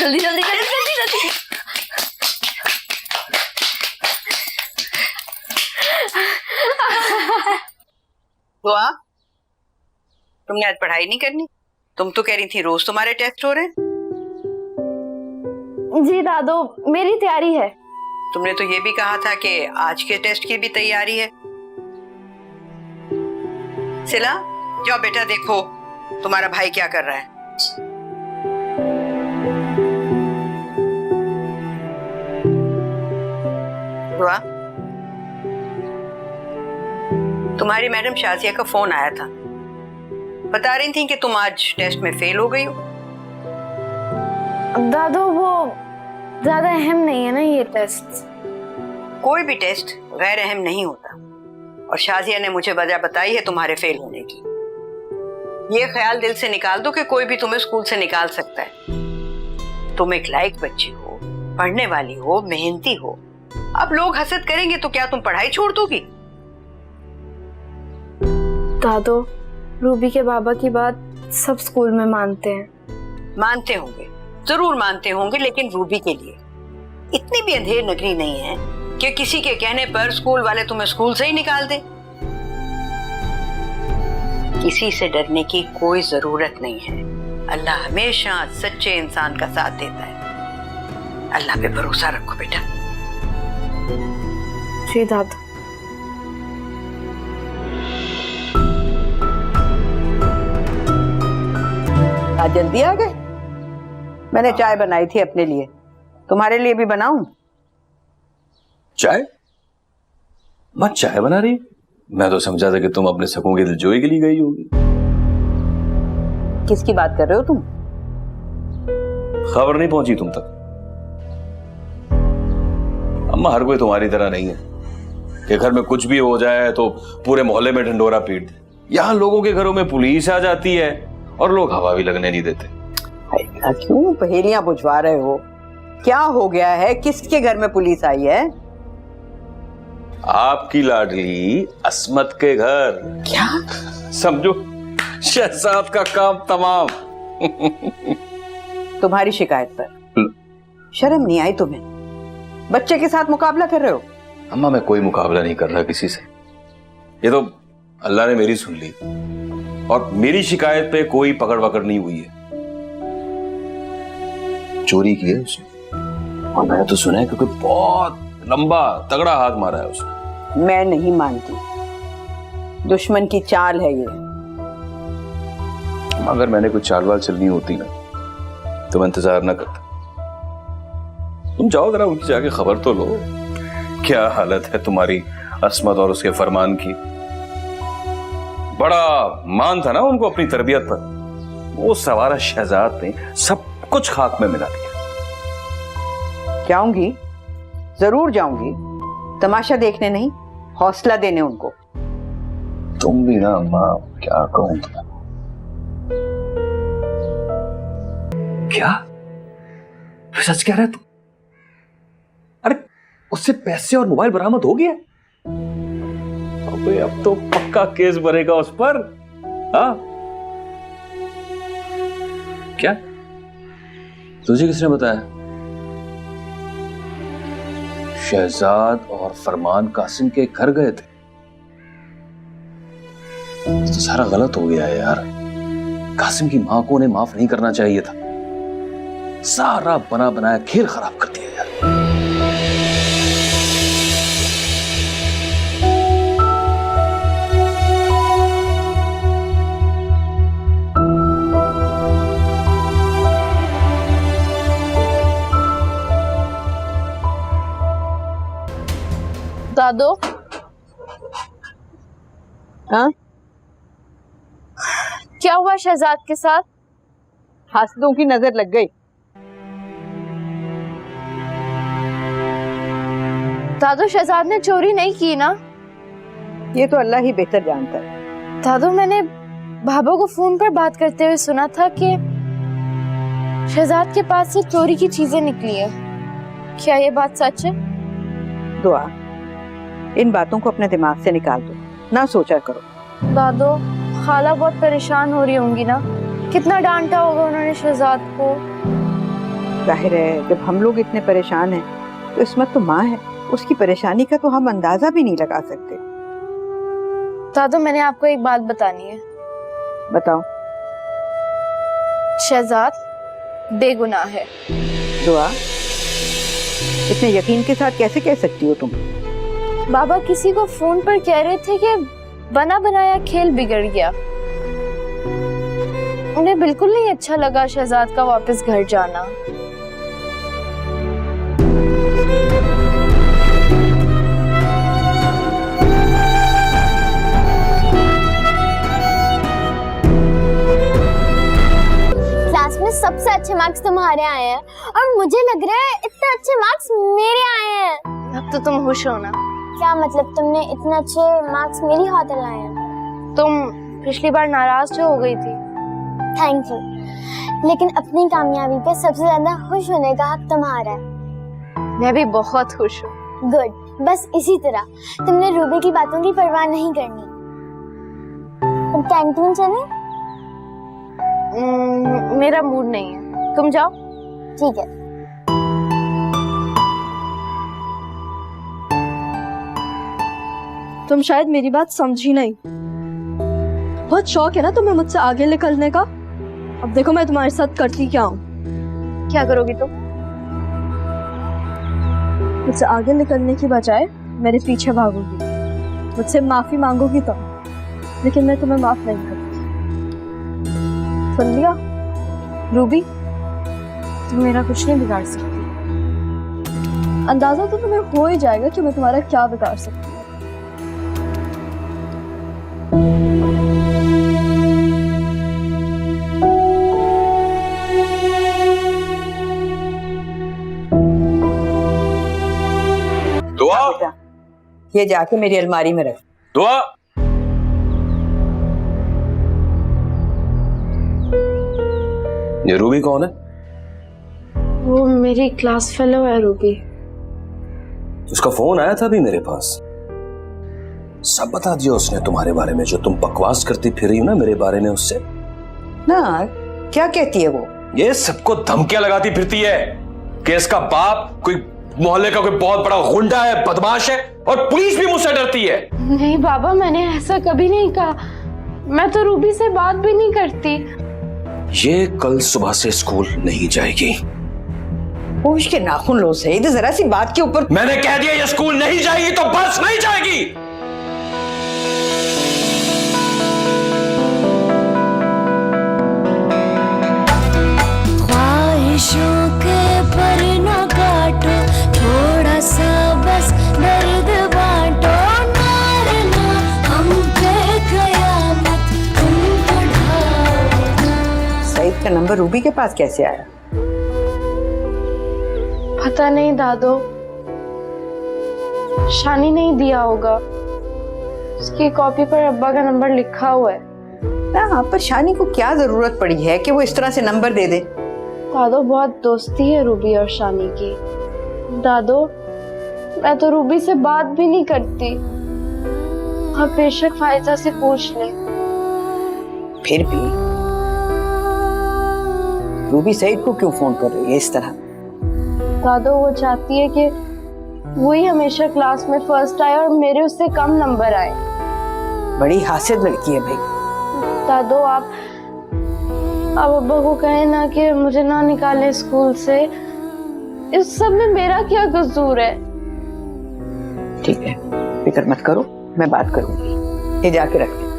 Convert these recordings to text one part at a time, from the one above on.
जल्दी जल्दी जल्दी जल्दी जल्दी। दुआ, तुमने आज पढ़ाई नहीं करनी? तुम तो कह रही थी रोज तुम्हारे टेस्ट हो रहे हैं। जी दादू, मेरी तैयारी है। तुमने तो ये भी कहा था कि आज के टेस्ट की भी तैयारी है। सिला, जाओ बेटा देखो तुम्हारा भाई क्या कर रहा है। दुआ, तुम्हारी मैडम शाजिया का फोन आया था, बता रही थी कि तुम आज टेस्ट में फेल हो गई हो। दादू वो ज्यादा अहम नहीं है ना ये टेस्ट। कोई भी टेस्ट गैर अहम नहीं होता, और शाजिया ने मुझे वजह बताई है तुम्हारे फेल होने की। ये ख्याल दिल से निकाल दो कि कोई भी तुम्हें स्कूल से निकाल सकता है। तुम एक लायक बच्ची हो, पढ़ने वाली हो, मेहनती हो। अब लोग हसद करेंगे तो क्या तुम पढ़ाई छोड़ दोगी? दादू, रूबी के बाबा की बात सब स्कूल में मानते हैं। मानते होंगे, जरूर मानते होंगे, लेकिन रूबी के लिए इतनी भी अंधेर नगरी नहीं है कि किसी के कहने पर स्कूल वाले तुम्हें स्कूल से ही निकाल दें। किसी से डरने की कोई जरूरत नहीं है। अल्लाह हमेशा सच्चे इंसान का साथ देता है। अल्लाह पे भरोसा रखो बेटा। जी दादू। आज जल्दी आ गए? मैंने चाय बनाई थी अपने लिए, तुम्हारे लिए भी बनाऊं? चाय? मत चाय बना रही? मैं तो समझा था कि तुम अपने सकों के दिलजोई के लिए गई होगी। किसकी बात कर रहे हो तुम? खबर नहीं पहुंची तुम तक? अम्मा, हर कोई तुम्हारी तरह नहीं है कि घर में कुछ भी हो जाए तो पूरे मोहल्ले में ढंडोरा पीट दे। यहाँ लोगों के घरों में पुलिस आ जाती है और लोग हवा भी लगने नहीं देते। क्यों पहेलियां बुझवा रहे हो? क्या हो गया है? किसके घर में पुलिस आई है? आपकी लाडली अस्मत के घर। क्या? समझो, शहजाद का काम तमाम। तुम्हारी शिकायत पर शर्म नहीं आई तुम्हें? बच्चे के साथ मुकाबला कर रहे हो? अम्मा, मैं कोई मुकाबला नहीं कर रहा किसी से। ये तो अल्लाह ने मेरी सुन ली, और मेरी शिकायत पे कोई पकड़ वकड़ नहीं हुई है। चोरी की है उसने, और मैंने तो सुना है कि कोई बहुत लंबा तगड़ा हाथ मारा है उसने। मैं नहीं मानती, दुश्मन की चाल है ये। अगर मैंने कुछ चाल वाल चलनी होती ना तो मैं इंतजार ना करता। तुम जाओ जरा उनकी जाके खबर तो लो, क्या हालत है तुम्हारी अस्मत और उसके फरमान की। बड़ा मान था ना उनको अपनी तरबियत पर। वो सवारा शहजाद ने सब कुछ खाक में मिला दिया। जाऊंगी, जरूर जाऊंगी, तमाशा देखने नहीं, हौसला देने उनको। तुम भी ना अम्मा, क्या कहूं तुम्हें। क्या फिर सच कह रहे तुम? अरे उससे पैसे और मोबाइल बरामद हो गया? अबे अब तो पक्का केस बनेगा उस पर। हाँ, क्या तुझे किसने बताया? शहजाद और फरमान कासिम के घर गए थे। तो सारा गलत हो गया है यार। कासिम की मां को उन्हें माफ नहीं करना चाहिए था। सारा बना बनाया खेल खराब कर दिया यार। दादू, हाँ? क्या हुआ शहजाद के साथ? हासदों की नजर लग गई। दादू, शहजाद ने चोरी नहीं की ना? ये तो अल्लाह ही बेहतर जानता है। दादू, मैंने बाबा को फोन पर बात करते हुए सुना था कि शहजाद के पास से चोरी की चीजें निकली है। क्या ये बात सच है? दुआ, इन बातों को अपने दिमाग से निकाल दो, ना सोचा करो। दादू, खाला बहुत परेशान हो रही होंगी ना? कितना डांटा होगा उन्होंने शहजाद को। जाहिर है जब हम लोग इतने परेशान हैं तो इसमत तो माँ है, उसकी परेशानी का तो हम अंदाजा भी नहीं लगा सकते। दादो मैंने आपको एक बात बतानी है। बताओ। शहजाद बेगुनाह है। दुआ, इतने यकीन के साथ कैसे कह सकती हो तुम? बाबा किसी को फोन पर कह रहे थे कि बना बनाया खेल बिगड़ गया। उन्हें बिल्कुल नहीं अच्छा लगा शहजाद का वापस घर जाना। क्लास में सबसे अच्छे मार्क्स तुम्हारे आए हैं और मुझे लग रहा है इतने अच्छे मार्क्स मेरे आए हैं। अब तो तुम खुश हो ना? क्या मतलब तुमने इतने अच्छे मार्क्स मेरी खातिर लाए हैं? तुम पिछली बार नाराज जो हो गई थी। थैंक यू, लेकिन अपनी कामयाबी पे सबसे ज्यादा खुश होने का हक तुम्हारा है। मैं भी बहुत खुश हूँ। गुड, बस इसी तरह तुमने रूबी की बातों की परवाह नहीं करनी। तुम कैंटीन चले? मेरा मूड नहीं है, तुम जाओ। ठीक है। तुम शायद मेरी बात समझी नहीं। बहुत शौक है ना तुम्हें मुझसे आगे निकलने का। अब देखो मैं तुम्हारे साथ करती क्या हूँ। क्या करोगी तुम? मुझसे आगे निकलने की बजाय मेरे पीछे भागोगी, मुझसे माफी मांगोगी तुम, लेकिन मैं तुम्हें माफ नहीं करूंगी। सुन लिया? रूबी, तुम मेरा कुछ नहीं बिगाड़ सकती। अंदाजा तो तुम्हें हो ही जाएगा कि मैं तुम्हारा क्या बिगाड़ सकती हूँ। दुआ, ये जाके मेरी अलमारी में रख। दुआ, ये रूबी कौन है? वो मेरी क्लास फेलो है रूबी। उसका फोन आया था अभी मेरे पास, सब बता दिया उसने तुम्हारे बारे में। जो तुम बकवास करती फिर रही हो ना मेरे बारे में उससे। ना, क्या कहती है वो? ये सबको धमकियां लगाती फिरती है कि इसका बाप कोई मोहल्ले का कोई बहुत बड़ा गुंडा है, बदमाश है, और पुलिस भी मुझसे डरती है। नहीं बाबा, मैंने ऐसा कभी नहीं कहा। मैं तो रूबी से बात भी नहीं करती। ये कल सुबह से स्कूल नहीं जाएगी। होश के नाखून लो सही, जरा सी बात के ऊपर। मैंने कह दिया ये स्कूल नहीं जाएगी तो बस नहीं जाएगी। ख्वाहिशों के पर न काटो, थोड़ा सा बस दर्द बांटो। मारना हम पे कयामत तुम बढ़ाओ। सईद का नंबर रूबी के पास कैसे आया? पता नहीं दादो, शानी नहीं दिया होगा। उसकी कॉपी पर अब्बा का नंबर लिखा हुआ है। ना, पर शानी को क्या जरूरत पड़ी है कि वो इस तरह से नंबर दे दे? दादो बहुत दोस्ती है रूबी और शानी की। दादो, मैं तो रूबी से बात भी नहीं करती। आप बेशक फायजा से पूछ ले। फिर भी रूबी सईद को क्यों फोन कर रही है इस तरह? दादो, वो चाहती है कि वही हमेशा क्लास में फर्स्ट आए और मेरे उससे कम नंबर आए। बड़ी हासिल लड़की है भाई। दादो, आप अब्बा को कहे ना कि मुझे ना निकाले स्कूल से। इस सब में मेरा क्या कसूर है? ठीक है, फिक्र मत करो, मैं बात करूंगी। ये जाके रख दे।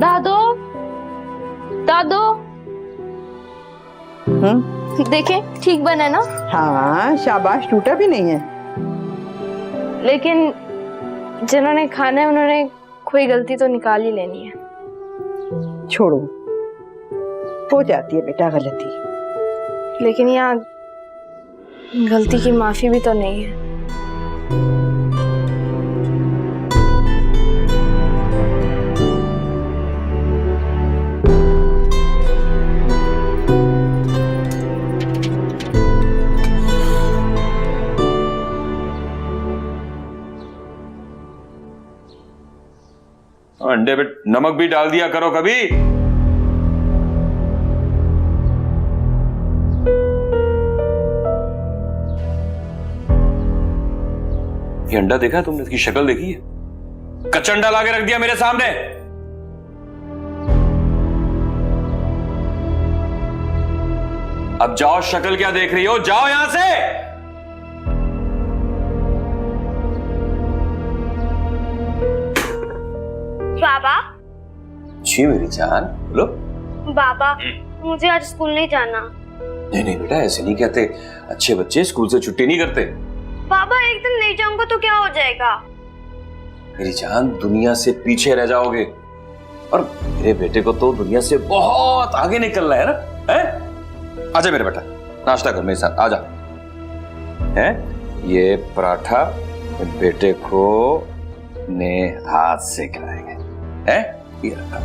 दादो, दादो, देखें ठीक बना ना? हाँ, शाबाश, टूटा भी नहीं है। लेकिन जिन्होंने खाना है उन्होंने कोई गलती तो निकाल ही लेनी है। छोड़ो, हो जाती है बेटा गलती। लेकिन यहाँ गलती की माफी भी तो नहीं है। अंडे पे नमक भी डाल दिया करो कभी। ये अंडा देखा है तुमने? इसकी शक्ल देखी है? कच्चा अंडा ला के रख दिया मेरे सामने। अब जाओ, शक्ल क्या देख रही हो? जाओ यहां से। बाबा। जी मेरी जान, बोलो। बाबा, मुझे आज स्कूल नहीं जाना। नहीं नहीं बेटा, ऐसे नहीं कहते। अच्छे बच्चे स्कूल से छुट्टी नहीं करते। बाबा, एक दिन नहीं जाऊंगा तो क्या हो जाएगा? मेरी जान, दुनिया से पीछे रह जाओगे। और मेरे बेटे को तो दुनिया से बहुत आगे निकलना है ना। है? आजा मेरे बेटा, नाश्ता कर मेरे साथ, आजा। है ये पराठा बेटे को ने हाथ से खिलाएंगे। है ये रखा,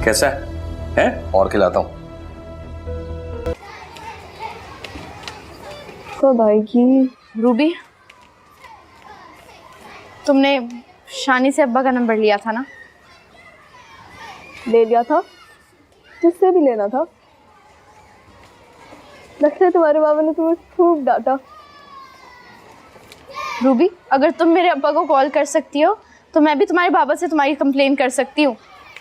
कैसा है? और खिलाता हूं। कब आएगी? रूबी, तुमने शानी से अब्बा का नंबर लिया था ना? ले लिया था। किससे भी लेना था? लगता है तुम्हारे बाबा ने तुम्हें खूब डांटा। रूबी, अगर तुम मेरे अब्बा को कॉल कर सकती हो तो मैं भी तुम्हारे बाबा से तुम्हारी कंप्लेन कर सकती हूँ।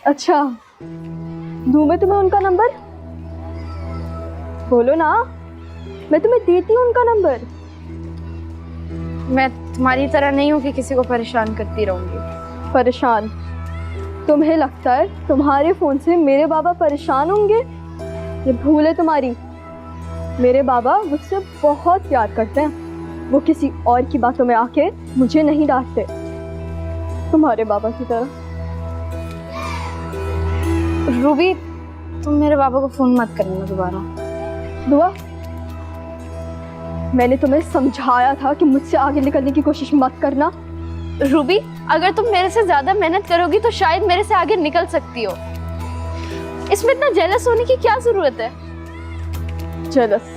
अच्छा, दूं मैं तुम्हें उनका नंबर? बोलो ना, मैं तुम्हें देती हूँ उनका नंबर। मैं तुम्हारी तरह नहीं हूँ कि किसी को परेशान करती रहूंगी। परेशान? तुम्हें लगता है तुम्हारे फोन से मेरे बाबा परेशान होंगे? ये भूल है तुम्हारी। मेरे बाबा मुझसे बहुत प्यार करते हैं। वो किसी और की बातों में आके मुझे नहीं डांटते, तुम्हारे बाबा की तरह। रूबी, तुम मेरे बाबा को फोन मत करना दोबारा। दुआ, मैंने तुम्हें समझाया था कि मुझसे आगे निकलने की कोशिश मत करना। रूबी, अगर तुम मेरे से ज्यादा मेहनत करोगी तो शायद मेरे से आगे निकल सकती हो। इसमें इतना जेलस होने की क्या जरूरत है? जेलस?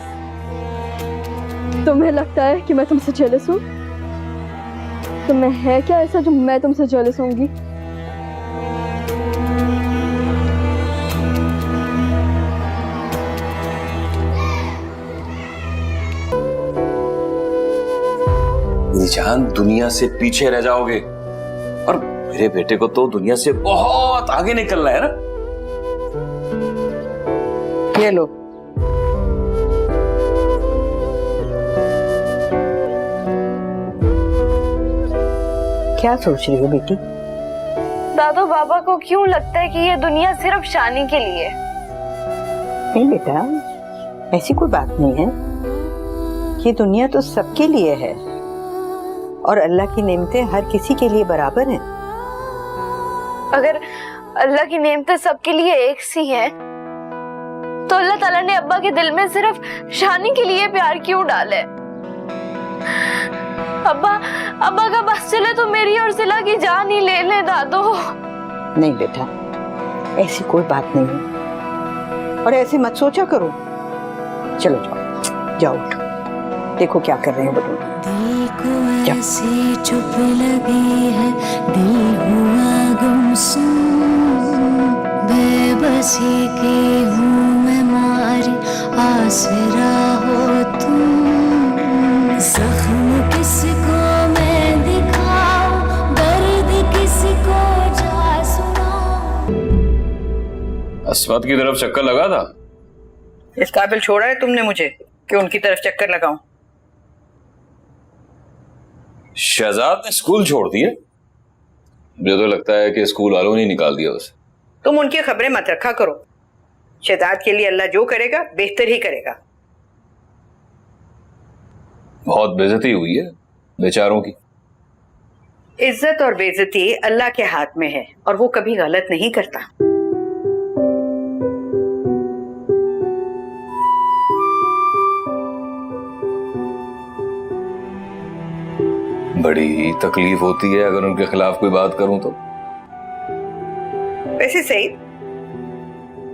तुम्हें लगता है कि मैं तुमसे जेलस हूँ? तुम्हें है क्या ऐसा जो मैं तुमसे जेलस होंगी? मेरी जान, दुनिया से पीछे रह जाओगे। और मेरे बेटे को तो दुनिया से बहुत आगे निकलना है ना। ये लो। क्या सोच रही हो बेटी? दादू, बाबा को क्यों लगता है कि ये दुनिया सिर्फ शानी के लिए? नहीं बेटा, ऐसी कोई बात नहीं है। ये दुनिया तो सबके लिए है और अल्लाह की नेमतें हर किसी के लिए बराबर हैं। अगर अल्लाह की नेमतें सबके लिए एक सी हैं, तो अल्लाह ताला ने अब्बा के दिल में सिर्फ शानी के लिए प्यार क्यों डाला है? अब्बा का बस चले तो मेरी और सिला की जान ही ले ले दादू। नहीं बेटा, ऐसी कोई बात नहीं है और ऐसे मत सोचा करो। चलो जाओ जाओ, उठो, देखो क्या कर रहे हैं बटू। दिल को ऐसे चुप लगी है, दिल हुआ गुमसुम, बेबसी की हूँ मैं मारी, आसरा हो तुम। जख्म किसको मैं दिखाऊं, दर्द किसको जा सुनाऊं। अस्मत की तरफ चक्कर लगा था। इस काबिल छोड़ा है तुमने मुझे कि उनकी तरफ चक्कर लगाऊं? शहजाद ने स्कूल छोड़ दिए। मुझे तो लगता है कि स्कूल वालों ने निकाल दिया उसे। तुम उनकी खबरें मत रखा करो। शहजाद के लिए अल्लाह जो करेगा बेहतर ही करेगा। बहुत बेइज्जती हुई है बेचारों की। इज्जत और बेइज्जती अल्लाह के हाथ में है और वो कभी गलत नहीं करता। बड़ी तकलीफ होती है अगर उनके खिलाफ कोई बात करूं तो। वैसे सईद,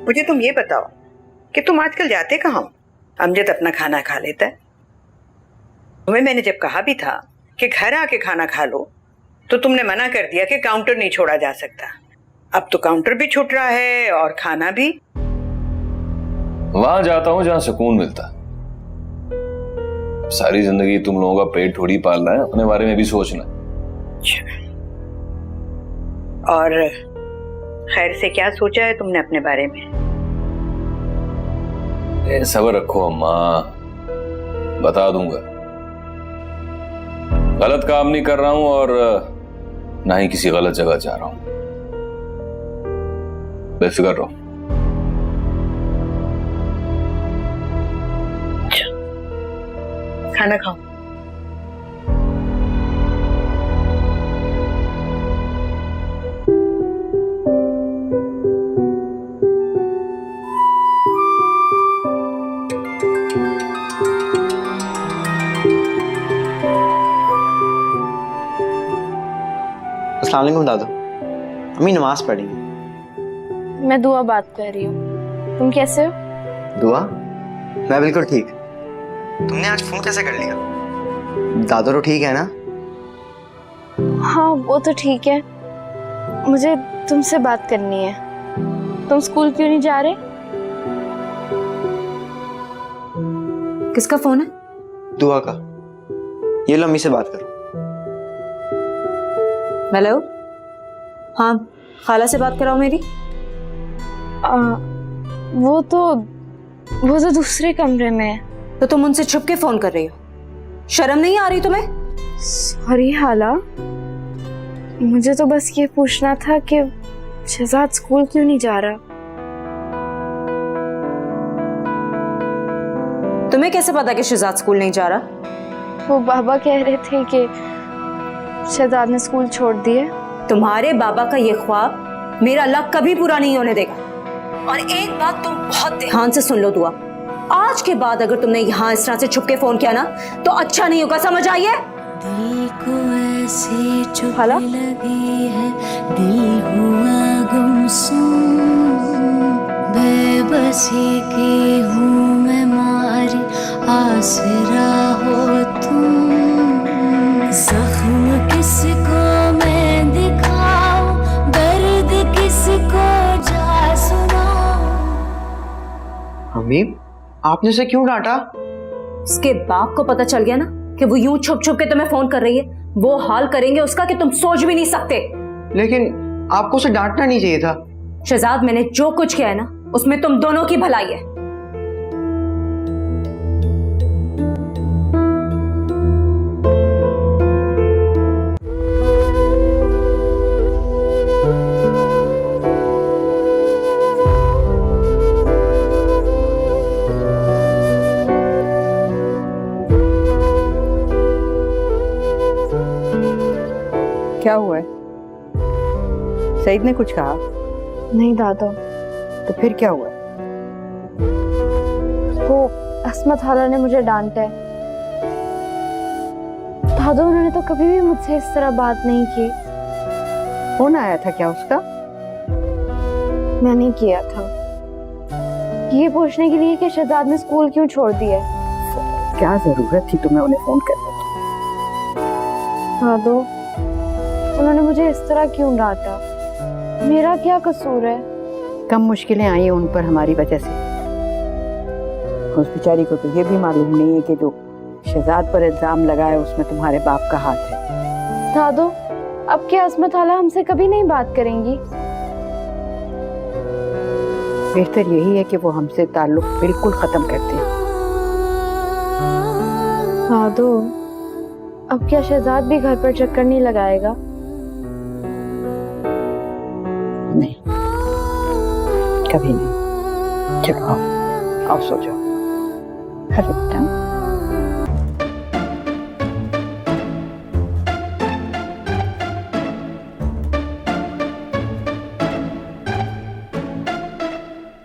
मुझे तुम ये बताओ कि तुम आजकल जाते कहाँ हो? अमजद अपना खाना खा लेता है। तुम्हें मैंने जब कहा भी था कि घर आके खाना खा लो तो तुमने मना कर दिया कि काउंटर नहीं छोड़ा जा सकता। अब तो काउंटर भी छूट रहा है और खाना भी। वहां जाता हूं जहां सुकून मिलता। सारी जिंदगी तुम लोगों का पेट थोड़ी पालना है, अपने बारे में भी सोचना। और खैर से क्या सोचा है तुमने अपने बारे में? सब्र रखो अम्मा, बता दूंगा। गलत काम नहीं कर रहा हूं और ना ही किसी गलत जगह जा रहा हूं। बेफिक्र रहो। खाना खाओ। अस्सलाम वालेकुम दादू। अम्मी नमाज पढ़ी। मैं दुआ बात कर रही हूँ। तुम कैसे हो? दुआ? मैं बिल्कुल ठीक। तुमने आज फोन कैसे कर लिया? दादू तो ठीक है ना? हाँ वो तो ठीक है। मुझे तुमसे बात करनी है। तुम स्कूल क्यों नहीं जा रहे? किसका फोन है? दुआ का। ये लो अम्मी से बात करो। हेलो, हाँ खाला से बात कराओ मेरी। वो तो दूसरे कमरे में है। तो तुम उनसे छुप के फोन कर रही हो? शर्म नहीं आ रही तुम्हें? सॉरी हाला, मुझे तो बस ये पूछना था कि शहजाद स्कूल क्यों नहीं जा रहा। तुम्हें कैसे पता कि शहजाद स्कूल नहीं जा रहा? वो बाबा कह रहे थे कि शहजाद ने स्कूल छोड़ दिए। तुम्हारे बाबा का ये ख्वाब मेरा अल्लाह कभी पूरा नहीं होने देगा। और एक बात तुम बहुत ध्यान से सुन लो दुआ, आज के बाद अगर तुमने यहाँ इस तरह से छुप के फोन किया ना तो अच्छा नहीं होगा, समझ आइए? दिल को ऐसे चुप हाला? लगी है, दिल हुआ गुमसुम, बेबसी की हूँ मैं मारी, आसरा हो तुम। जख्म किसको मैं दिखाऊं, दर्द किसको जा सुनाऊं। अम्मी, आपने उसे क्यों डांटा? उसके बाप को पता चल गया ना कि वो यूं छुप छुप के तुम्हें फोन कर रही है, वो हाल करेंगे उसका कि तुम सोच भी नहीं सकते। लेकिन आपको उसे डांटना नहीं चाहिए था। शहजाद, मैंने जो कुछ किया है ना उसमें तुम दोनों की भलाई है। क्या हुआ है? सईद ने कुछ कहा? नहीं दादा। तो फिर क्या हुआ? वो अस्मत हाला ने मुझे डांटा है। दादा उन्होंने तो कभी भी मुझसे इस तरह बात नहीं की। फोन आया था क्या उसका? मैंने किया था ये पूछने के लिए कि शहजाद ने स्कूल क्यों छोड़ दिया। क्या जरूरत थी तुम्हें उन्हें फोन करने की? दादो, उन्होंने मुझे इस तरह क्यों डांटा? मेरा क्या कसूर है? कम मुश्किलें आई हैं उन पर हमारी वजह से। उस बेचारी को तो ये भी मालूम नहीं है कि जो शहजाद पर इल्जाम लगाया उसमें तुम्हारे बाप का हाथ है। दादो, अब क्या अस्मत हाला हमसे कभी नहीं बात करेंगी? बेहतर यही है कि वो हमसे ताल्लुक बिल्कुल खत्म कर दें। दादो, अब क्या शहजाद भी घर पर चक्कर नहीं लगाएगा? नहीं, कभी नहीं। चलो आओ, आओ सो जाओ। अरे बेटा।